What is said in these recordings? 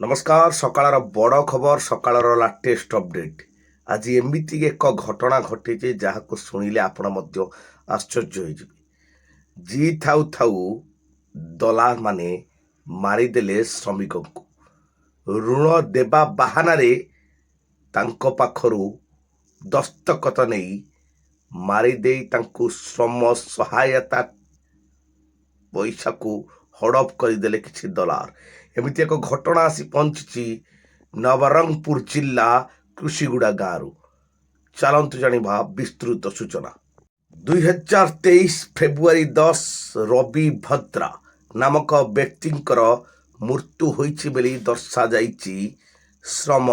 ନମସ୍କାର। ସକାଳର ବଡ଼ ଖବର, ସକାଳର ଲାଟେଷ୍ଟ ଅପଡେଟ୍। ଆଜି ଏମିତି ଏକ ଘଟଣା ଘଟିଛି ଯାହାକୁ ଶୁଣିଲେ ଆପଣ ମଧ୍ୟ ଆଶ୍ଚର୍ଯ୍ୟ ହୋଇଯିବେ। ଜି ଥାଉ ଥାଉ ଦଲାଲମାନେ ମାରିଦେଲେ ଶ୍ରମିକଙ୍କୁ। ଋଣ ଦେବା ବାହାନାରେ ତାଙ୍କ ପାଖରୁ ଦସ୍ତଖତ ନେଇ ମାରିଦେଇ ତାଙ୍କୁ ଶ୍ରମ ସହାୟତା ପଇସାକୁ ହଡପ କରିଦେଲେ କିଛି ଦଲାଲ। ଏମିତି ଏକ ଘଟଣା ଆସି ପହଞ୍ଚିଛି ନବରଙ୍ଗପୁର ଜିଲ୍ଲା କୃଷିଗୁଡ଼ା ଗାଁରୁ। ଚାଲନ୍ତୁ ଜାଣିବା ବିସ୍ତୃତ ସୂଚନା। 2023 ଫେବୃଆରୀ 10 ରବି ଭଦ୍ରା ନାମକ ବ୍ୟକ୍ତିଙ୍କର ମୃତ୍ୟୁ ହୋଇଛି ବୋଲି ଦର୍ଶାଯାଇଛି। ଶ୍ରମ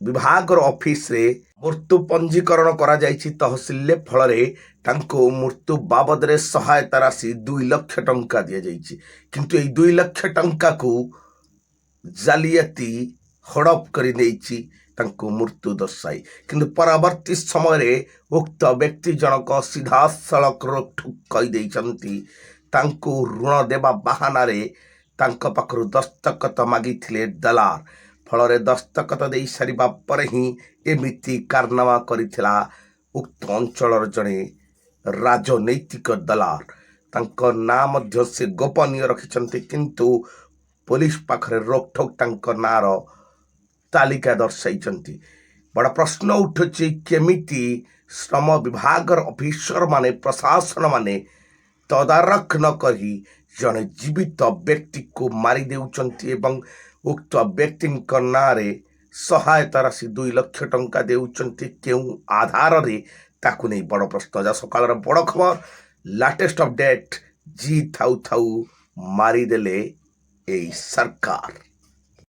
ବିଭାଗର ଅଫିସରେ ମୃତ୍ୟୁ ପଞ୍ଜୀକରଣ କରାଯାଇଛି ତହସିଲରେ। ଫଳରେ ତାଙ୍କୁ ମୃତ୍ୟୁ ବାବଦରେ ସହାୟତା ରାଶି 2 ଲକ୍ଷ ଟଙ୍କା ଦିଆଯାଇଛି। କିନ୍ତୁ ଏହି 2 ଲକ୍ଷ ଟଙ୍କାକୁ ଜାଲିଆତି ହଡପ କରି ନେଇଛି ତାଙ୍କୁ ମୃତ୍ୟୁ ଦର୍ଶାଇ। କିନ୍ତୁ ପରବର୍ତ୍ତୀ ସମୟରେ ଉକ୍ତ ବ୍ୟକ୍ତି ଜଣକ ସିଧାସଳଖ ରୋକଠୋକ କହିଦେଇଛନ୍ତି ତାଙ୍କୁ ଋଣ ଦେବା ବାହାନାରେ ତାଙ୍କ ପାଖରୁ ଦସ୍ତଖତ ମାଗିଥିଲେ ଦଲାଲ। ଫଳରେ ଦସ୍ତଖତ ଦେଇ ସାରିବା ପରେ ହିଁ ଏମିତି କାରନାମା କରିଥିଲା ଉକ୍ତ ଅଞ୍ଚଳର ଜଣେ ରାଜନୈତିକ ଦଲାଲ। ତାଙ୍କ ନାଁ ମଧ୍ୟ ସେ ଗୋପନୀୟ ରଖିଛନ୍ତି। କିନ୍ତୁ ପୋଲିସ ପାଖରେ ରୋକଠୋକ ତାଙ୍କ ନାଁର ତାଲିକା ଦର୍ଶାଇଛନ୍ତି। ବଡ଼ ପ୍ରଶ୍ନ ଉଠୁଛି, କେମିତି ଶ୍ରମ ବିଭାଗର ଅଫିସର ମାନେ, ପ୍ରଶାସନ ମାନେ ତଦାରଖ ନ କରି ଜଣେ ଜୀବିତ ବ୍ୟକ୍ତିକୁ ମାରି ଦେଉଛନ୍ତି ଏବଂ ଉକ୍ତ ବ୍ୟକ୍ତିଙ୍କ ନାଁରେ ସହାୟତା ରାଶି 2 ଲକ୍ଷ ଟଙ୍କା ଦେଉଛନ୍ତି କେଉଁ ଆଧାରରେ? ତାକୁ ନେଇ ବଡ଼ ପ୍ରଶ୍ନ। ଯା ସକାଳର ବଡ଼ ଖବର, ଲାଟେଷ୍ଟ ଅପଡେଟ୍। ଜି ଥାଉ ଥାଉ ମାରିଦେଲେ ଏଇ ସରକାର।